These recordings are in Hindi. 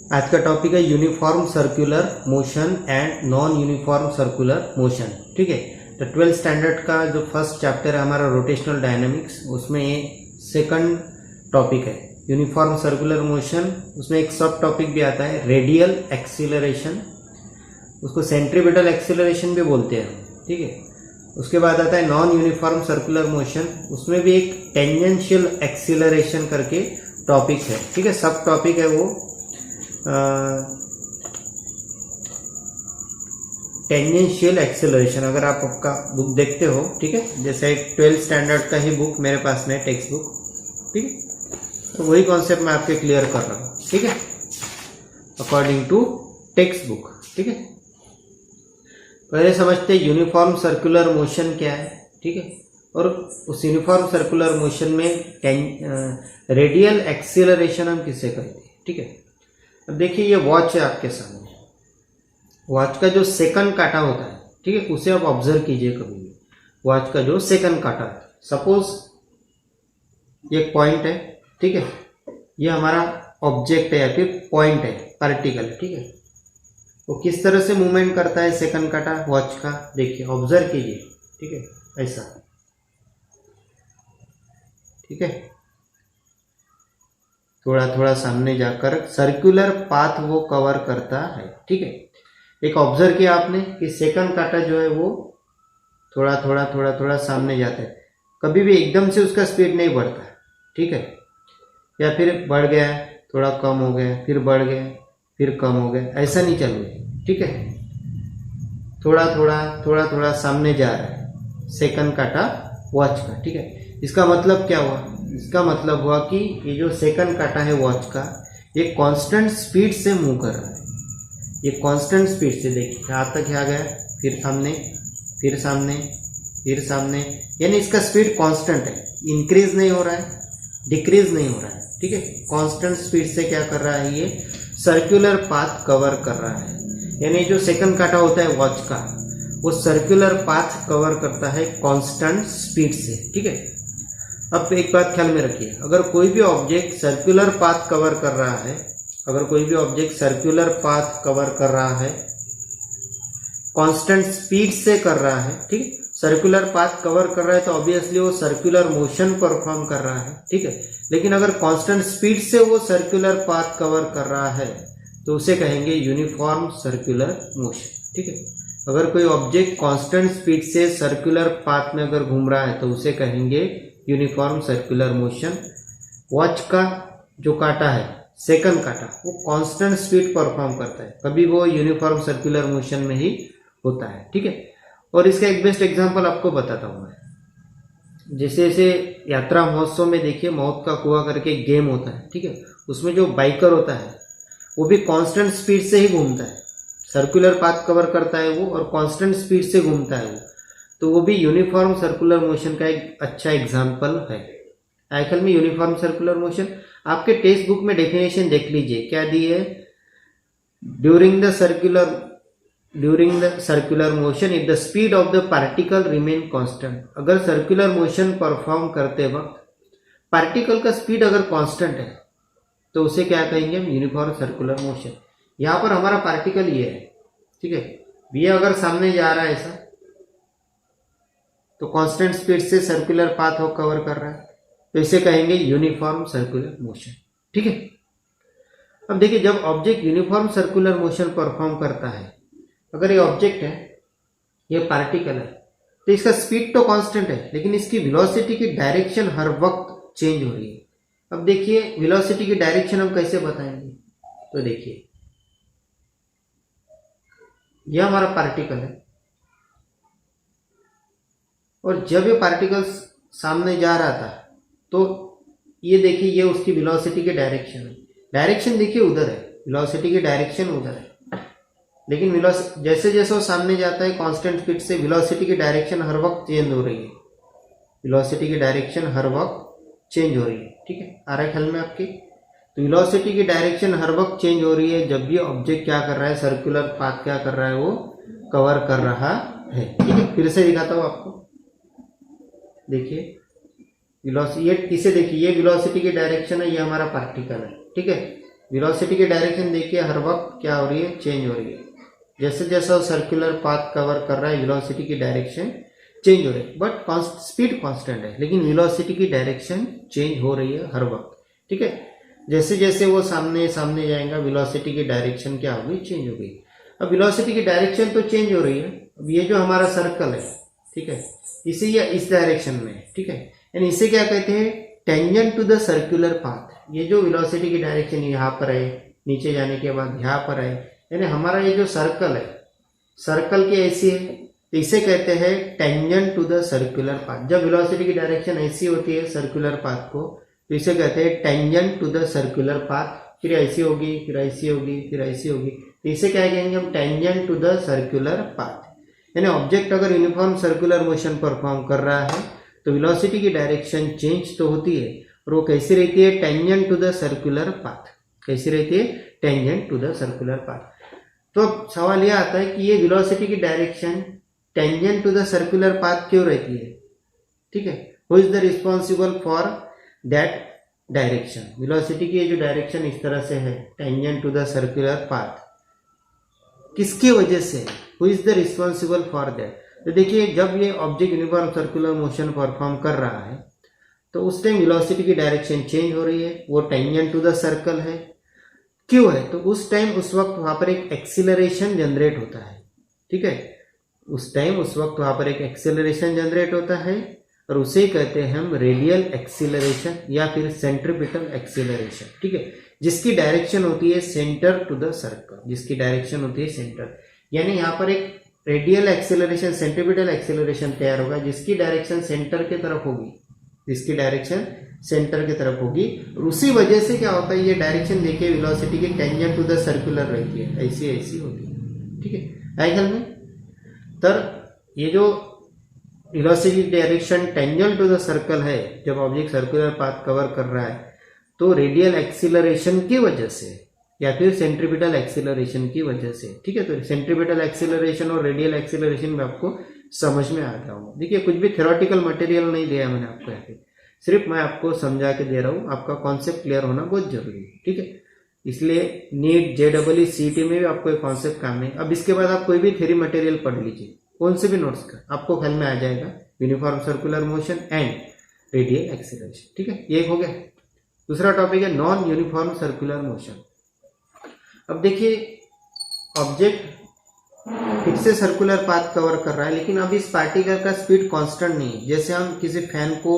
आज का टॉपिक है uniform circular motion and non uniform circular motion. ठीक है, तो 12th स्टैंडर्ड का जो फर्स्ट चैप्टर है हमारा रोटेशनल डायनामिक्स, उसमें ये सेकंड टॉपिक है यूनिफॉर्म सर्कुलर मोशन। उसमें एक सब टॉपिक भी आता है रेडियल एक्सीलरेशन, उसको सेंट्रीपिटल एक्सीलरेशन भी बोलते हैं। ठीक है, उसके बाद आता है नॉन यूनिफॉर्म सर्कुलर मोशन, उसमें भी एक टेंजेंशियल एक्सीलरेशन करके टॉपिक है। ठीक है, सब टॉपिक है वो टेंजेंशियल एक्सेलरेशन। अगर आप आपका बुक देखते हो, ठीक है, जैसे एक 12th स्टैंडर्ड का ही बुक मेरे पास में टेक्स्ट बुक, ठीक है, तो वही कॉन्सेप्ट मैं आपके क्लियर कर रहा हूँ। ठीक है, अकॉर्डिंग टू टेक्स्ट बुक। ठीक है, पहले समझते हैं यूनिफॉर्म सर्कुलर मोशन क्या है। ठीक है, और उस यूनिफॉर्म सर्कुलर मोशन में रेडियल एक्सीलरेशन हम किसे कहते हैं। ठीक है, अब देखिए ये वॉच है आपके सामने, वॉच का जो सेकंड काटा होता है, ठीक है, उसे आप ऑब्जर्व कीजिए कभी भी। वॉच का जो सेकंड काटा है, सपोज ये पॉइंट है, ठीक है, ये हमारा ऑब्जेक्ट है या फिर पॉइंट है, पार्टिकल। ठीक है, वो किस तरह से मूवमेंट करता है सेकंड काटा वॉच का, देखिए ऑब्जर्व कीजिए। ठीक है, ऐसा, ठीक है, थोड़ा थोड़ा सामने जाकर सर्कुलर पाथ वो कवर करता है। ठीक है, एक ऑब्जर्व किया आपने कि सेकंड काटा जो है वो थोड़ा थोड़ा थोड़ा थोड़ा सामने जाता है, कभी भी एकदम से उसका स्पीड नहीं बढ़ता। ठीक है, या फिर बढ़ गया, थोड़ा कम हो गया, फिर बढ़ गया, फिर कम हो गया, ऐसा नहीं चल रहा। ठीक है, थोड़ा थोड़ा थोड़ा थोड़ा सामने जा रहा है सेकंड काटा वॉच का। ठीक है, इसका मतलब क्या हुआ? इसका मतलब हुआ कि ये जो सेकंड काटा है वॉच का, ये कांस्टेंट स्पीड से मूव कर रहा है। ये कांस्टेंट स्पीड से, देखिए यहाँ तक आ गया, फिर सामने, फिर सामने, फिर सामने, यानी इसका स्पीड कांस्टेंट है, इंक्रीज नहीं हो रहा है, डिक्रीज नहीं हो रहा है। ठीक है, कांस्टेंट स्पीड से क्या कर रहा है, ये सर्कुलर पाथ कवर कर रहा है। यानी जो सेकंड काटा होता है वॉच का, वो सर्कुलर पाथ कवर करता है कांस्टेंट स्पीड से। ठीक है, अब एक बात ख्याल में रखिए, अगर कोई भी ऑब्जेक्ट सर्कुलर पाथ कवर कर रहा है, अगर कोई भी ऑब्जेक्ट सर्कुलर पाथ कवर कर रहा है, कांस्टेंट स्पीड से कर रहा है, ठीक है, सर्कुलर पाथ कवर कर रहा है, तो ऑब्वियसली वो सर्कुलर मोशन परफॉर्म कर रहा है। ठीक है, लेकिन अगर कांस्टेंट स्पीड से वो सर्कुलर पाथ कवर कर रहा है तो उसे कहेंगे यूनिफॉर्म सर्कुलर मोशन। ठीक है, अगर कोई ऑब्जेक्ट कांस्टेंट स्पीड से सर्कुलर पाथ में अगर घूम रहा है तो उसे कहेंगे यूनिफॉर्म सर्कुलर मोशन। वॉच का जो काटा है सेकंड काटा, वो कांस्टेंट स्पीड परफॉर्म करता है, कभी वो यूनिफॉर्म सर्कुलर मोशन में ही होता है। ठीक है, और इसका एक बेस्ट एग्जांपल आपको बताता हूँ मैं। जैसे जैसे यात्रा महोत्सव में देखिए मौत का कुआं करके एक गेम होता है। ठीक है, उसमें जो बाइकर होता है वो भी कांस्टेंट स्पीड से ही घूमता है, सर्कुलर पाथ कवर करता है वो, और कांस्टेंट स्पीड से घूमता है वो, तो वो भी यूनिफॉर्म सर्कुलर मोशन का एक अच्छा एग्जाम्पल है। आजकल में यूनिफॉर्म सर्कुलर मोशन आपके टेक्स्ट बुक में डेफिनेशन देख लीजिए, क्या दी है, during the circular motion if the speed of the particle remain constant. अगर सर्कुलर मोशन परफॉर्म करते वक्त पार्टिकल का स्पीड अगर कांस्टेंट है तो उसे क्या कहेंगे हम, यूनिफॉर्म सर्कुलर मोशन। यहां पर हमारा पार्टिकल ये है, ठीक है, ये अगर सामने जा रहा है ऐसा, तो कांस्टेंट स्पीड से सर्कुलर पाथ हो कवर कर रहा है, तो इसे कहेंगे यूनिफॉर्म सर्कुलर मोशन। ठीक है, अब देखिए जब object uniform circular motion perform करता है, अगर ये ऑब्जेक्ट है, ये पार्टिकल है, तो इसका स्पीड तो कांस्टेंट है, लेकिन इसकी वेलोसिटी की डायरेक्शन हर वक्त चेंज हो रही है। अब देखिए वेलोसिटी की डायरेक्शन हम कैसे बताएंगे, तो देखिए यह हमारा पार्टिकल है, और जब ये पार्टिकल सामने जा रहा था तो ये देखिए ये उसकी वेलोसिटी की डायरेक्शन है। डायरेक्शन देखिए उधर है, वेलोसिटी की डायरेक्शन उधर है, लेकिन जैसे जैसे वो सामने जाता है कांस्टेंट स्पीड से, वेलोसिटी की डायरेक्शन हर वक्त चेंज हो रही है, वेलोसिटी की डायरेक्शन हर वक्त चेंज हो रही है। ठीक है, आ रहा है ख्याल में आपके? तो वेलोसिटी की डायरेक्शन हर वक्त चेंज हो रही है जब भी ऑब्जेक्ट क्या कर रहा है, सर्कुलर पाथ क्या कर रहा है, वो कवर कर रहा है। ठीक है, फिर से दिखाता हूं आपको, देखिए वेलोसिटी, ये इसे देखिए, ये वेलोसिटी की डायरेक्शन है, ये हमारा पार्टिकल है। ठीक है, वेलोसिटी की डायरेक्शन देखिए हर वक्त क्या हो रही है, चेंज हो रही है। जैसे जैसा वो सर्कुलर पाथ कवर कर रहा है वेलोसिटी की डायरेक्शन चेंज हो रही है, बट स्पीड कांस्टेंट है, लेकिन वेलोसिटी की डायरेक्शन चेंज हो रही है हर वक्त। ठीक है, जैसे जैसे वो सामने सामने जाएगा वेलोसिटी की डायरेक्शन क्या होगी, चेंज होगी। अब वेलोसिटी की डायरेक्शन तो चेंज हो रही है। अब ये जो हमारा सर्कल है, ठीक है, इसे या इस डायरेक्शन में, ठीक है, यानी इसे क्या कहते हैं, tangent to the circular path. ये जो वेलोसिटी की डायरेक्शन यहाँ पर है, नीचे जाने के बाद यहाँ पर है, यानी हमारा ये जो सर्कल है, सर्कल की ऐसी है, तो इसे कहते हैं tangent to the circular path. जब वेलोसिटी की डायरेक्शन ऐसी होती है सर्कुलर पाथ को, तो इसे कहते हैं tangent to the circular path. फिर ऐसी होगी, फिर ऐसी होगी, फिर ऐसी होगी, तो इसे क्या कहेंगे हम, tangent to the circular path. यानी ऑब्जेक्ट अगर यूनिफॉर्म सर्कुलर मोशन परफॉर्म कर रहा है तो वेलोसिटी की डायरेक्शन चेंज तो होती है, और वो कैसी रहती है, tangent to the circular path. कैसी रहती है, tangent to the circular path. तो अब सवाल यह आता है कि ये वेलोसिटी की direction tangent to the circular path क्यों रहती है। ठीक है, who is the responsible for that direction. Velocity की ये जो डायरेक्शन इस तरह से है, tangent to the circular path, किसकी वजह से, who is the responsible for that. तो देखिए, जब ये object uniform circular motion perform कर रहा है तो उस टाइम वेलोसिटी की डायरेक्शन चेंज हो रही है, वो टेंजेंट टू द सर्कल है। क्यों है, तो उस टाइम उस वक्त वहां पर एक एक्सीलरेशन जनरेट होता है। ठीक है, उस टाइम उस वक्त वहां पर एक एक्सीलरेशन जनरेट होता है, और उसे कहते हैं हम रेडियल एक्सीलरेशन या फिर सेंट्रीपिटल एक्सीलरेशन। ठीक है, जिसकी डायरेक्शन होती है सेंटर टू द सर्कल, जिसकी डायरेक्शन होती है सेंटर। यानी यहाँ पर एक रेडियल एक्सीलरेशन, सेंट्रीपिटल एक्सीलरेशन तैयार होगा, जिसकी डायरेक्शन सेंटर की तरफ होगी, जिसकी डायरेक्शन सेंटर की तरफ होगी। और उसी वजह से क्या होता है, ये डायरेक्शन देखिए वेलोसिटी की टेंजेंट टू द सर्कुलर रहती है, ऐसी ऐसी होती है। ठीक है, आई ख्याल में। तर ये जो velocity direction tangent to the circle है, जब ऑब्जेक्ट सर्कुलर पाथ कवर कर रहा है, तो रेडियल एक्सीलरेशन की वजह से या फिर सेंट्रीपिटल एक्सीलरेशन की वजह से। ठीक है, तो सेंट्रीपिटल एक्सीलरेशन और रेडियल एक्सीलरेशन में आपको समझ में आ गया होगा। देखिए, कुछ भी थ्योरेटिकल मटेरियल नहीं दिया मैंने आपको यहाँ पे, सिर्फ मैं आपको समझा के दे रहा हूँ। आपका कॉन्सेप्ट क्लियर होना बहुत जरूरी है। ठीक है, इसलिए नीट, जेडबल सीटी में भी आपको एक कॉन्सेप्ट काम है। अब इसके बाद आप कोई भी थ्योरी मटेरियल पढ़ लीजिए, कौन से भी नोट्स का, आपको ख्याल में आ जाएगा uniform circular motion and radial acceleration. ठीक है, ये हो गया। दूसरा टॉपिक है नॉन यूनिफॉर्म सर्कुलर मोशन। अब देखिए, ऑब्जेक्ट फिर से सर्कुलर पाथ कवर कर रहा है, लेकिन अब इस पार्टिकल का स्पीड कांस्टेंट नहीं है। जैसे हम किसी फैन को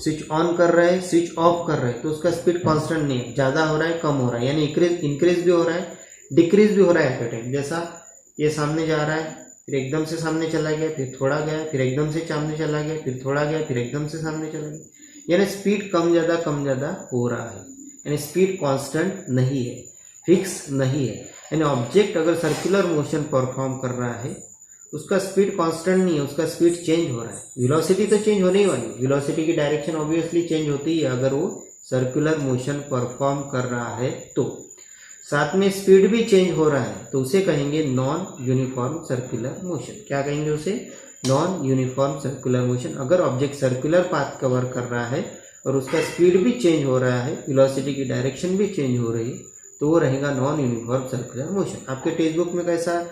स्विच ऑन कर रहे हैं, स्विच ऑफ कर रहे हैं, तो उसका स्पीड कांस्टेंट नहीं है, ज्यादा हो रहा है, कम हो रहा है, यानी इंक्रीज भी हो रहा है, डिक्रीज भी हो रहा है एट टाइम। जैसा ये सामने जा रहा है, फिर एकदम से सामने चला गया, फिर थोड़ा गया, फिर एकदम से सामने चला गया, फिर थोड़ा गया, फिर एकदम से सामने चला गया, यानी स्पीड कम ज्यादा हो रहा है। यानी स्पीड कांस्टेंट नहीं है, फिक्स नहीं है। यानी ऑब्जेक्ट अगर सर्कुलर मोशन परफॉर्म कर रहा है, उसका स्पीड कांस्टेंट नहीं है, उसका स्पीड चेंज हो रहा है। वेलोसिटी तो चेंज होने ही वाली, वेलोसिटी की डायरेक्शन ऑब्वियसली चेंज होती है अगर वो सर्कुलर मोशन परफॉर्म कर रहा है तो। साथ में स्पीड भी चेंज हो रहा है, तो उसे कहेंगे नॉन यूनिफॉर्म सर्कुलर मोशन। क्या कहेंगे उसे, नॉन यूनिफॉर्म सर्कुलर मोशन। अगर ऑब्जेक्ट सर्कुलर पाथ कवर कर रहा है और उसका स्पीड भी चेंज हो रहा है, वेलोसिटी की डायरेक्शन भी चेंज हो रही है, तो वो रहेगा नॉन यूनिफॉर्म सर्कुलर मोशन। आपके टेक्स्ट बुक में कैसा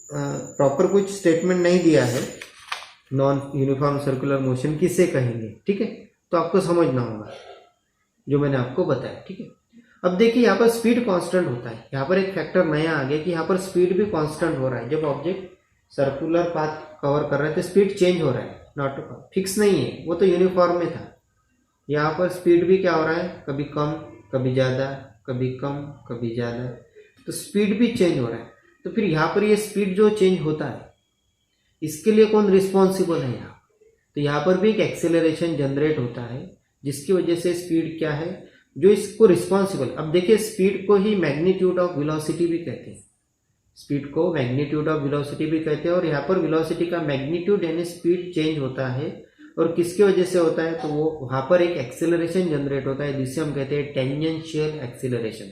प्रॉपर कुछ स्टेटमेंट नहीं दिया है नॉन यूनिफॉर्म सर्कुलर मोशन किसे कहेंगे। ठीक है, तो आपको समझना होगा जो मैंने आपको बताया। ठीक है, अब देखिए, यहाँ पर स्पीड कांस्टेंट होता है। यहाँ पर एक फैक्टर नया आ गया कि यहाँ पर स्पीड भी कांस्टेंट हो रहा है। जब ऑब्जेक्ट सर्कुलर पाथ कवर कर रहा है तो स्पीड चेंज हो रहा है, नॉट फिक्स नहीं है, वो तो यूनिफॉर्म में था। यहाँ पर स्पीड भी क्या हो रहा है, कभी कम, कभी ज़्यादा, कभी कम, कभी ज़्यादा, तो स्पीड भी चेंज हो रहा है। तो फिर यहाँ पर ये स्पीड जो चेंज होता है, इसके लिए कौन रिस्पॉन्सिबल है यहाँ, तो यहाँ पर भी एक एक्सेलरेशन जनरेट होता है, जिसकी वजह से स्पीड क्या है, जो इसको रिस्पॉन्सिबल। अब देखिए, स्पीड को ही मैग्नीट्यूड ऑफ वेलोसिटी भी कहते हैं, स्पीड को मैग्नीट्यूड ऑफ वेलोसिटी भी कहते हैं। और यहाँ पर वेलोसिटी का मैग्नीट्यूड यानी स्पीड चेंज होता है, और किसकी वजह से होता है, तो वो वहां पर एक एक्सेलरेशन जनरेट होता है, जिसे हम कहते हैं tangential acceleration.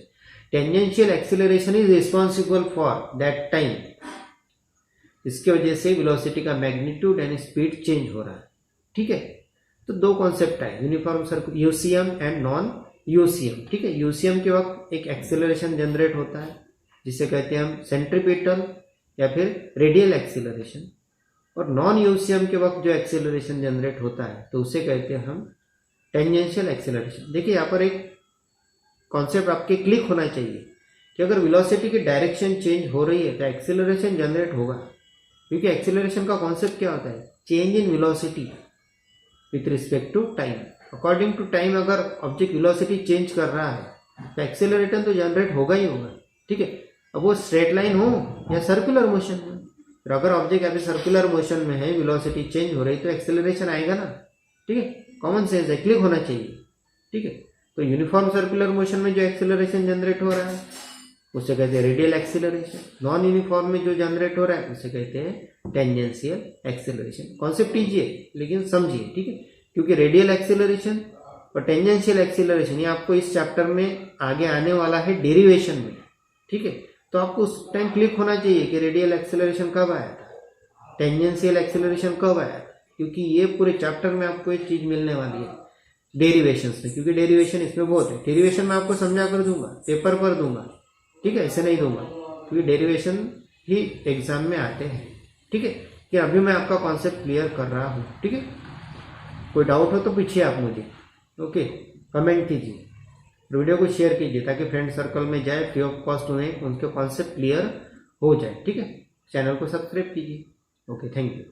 Tangential acceleration is responsible for that time. इसकी वजह से वेलोसिटी का मैग्नीट्यूड यानी स्पीड चेंज हो रहा है। ठीक है, तो दो कॉन्सेप्ट है, uniform circular UCM and non UCM, ठीक है। यूसीएम के वक्त एक एक्सेलरेशन जनरेट होता है जिसे कहते हैं हम सेंट्रीपिटल या फिर रेडियल एक्सेलरेशन, और नॉन यूसीएम के वक्त जो एक्सेलरेशन जनरेट होता है तो उसे कहते हैं हम टेंजेंशियल एक्सेलरेशन। देखिए यहाँ पर एक कॉन्सेप्ट आपके क्लिक होना चाहिए कि अगर वेलोसिटी की डायरेक्शन चेंज हो रही है तो एक्सेलरेशन जनरेट होगा, क्योंकि एक्सेलरेशन का कॉन्सेप्ट क्या होता है, change in velocity with respect to time. According to time अगर ऑब्जेक्ट वेलोसिटी चेंज कर रहा है तो एक्सेलरेशन तो जनरेट होगा ही होगा, ठीक है। अब वो स्ट्रेट लाइन हो या सर्कुलर मोशन में, फिर अगर ऑब्जेक्ट अभी सर्कुलर मोशन में है, वेलोसिटी चेंज हो रही तो एक्सेलरेशन आएगा ना, ठीक है। कॉमन सेंस है, क्लिक होना चाहिए, ठीक है। तो यूनिफॉर्म सर्कुलर मोशन में जो एक्सेलरेशन जनरेट हो रहा है उसे कहते हैं रेडियल एक्सेलरेशन, नॉन यूनिफॉर्म में जो जनरेट हो रहा है उसे कहते हैं टेंजेंशियल एक्सेलरेशन। कॉन्सेप्ट कीजिए लेकिन समझिए, ठीक है, क्योंकि रेडियल एक्सेलरेशन और टेंजेंशियल एक्सेलरेशन ये आपको इस चैप्टर में आगे आने वाला है डेरिवेशन में, ठीक है। तो आपको उस टाइम क्लिक होना चाहिए कि रेडियल एक्सेलरेशन कब आया था, टेंजेंशियल एक्सेलरेशन कब आया था, क्योंकि ये पूरे चैप्टर में आपको एक चीज मिलने वाली है डेरिवेशन में, क्योंकि डेरिवेशन इसमें बहुत है। डेरिवेशन में आपको समझा कर दूंगा, पेपर पर दूंगा, ठीक है, ऐसे नहीं दूंगा, क्योंकि डेरिवेशन ही एग्जाम में आते हैं, ठीक है। कि अभी मैं आपका कॉन्सेप्ट क्लियर कर रहा हूँ, ठीक है। कोई डाउट हो तो पूछिए आप मुझे, ओके, कमेंट कीजिए, वीडियो को शेयर कीजिए ताकि फ्रेंड सर्कल में जाए, फ्री ऑफ कॉस्ट उन्हें उनके कॉन्सेप्ट क्लियर हो जाए, ठीक है। चैनल को सब्सक्राइब कीजिए, ओके, थैंक यू।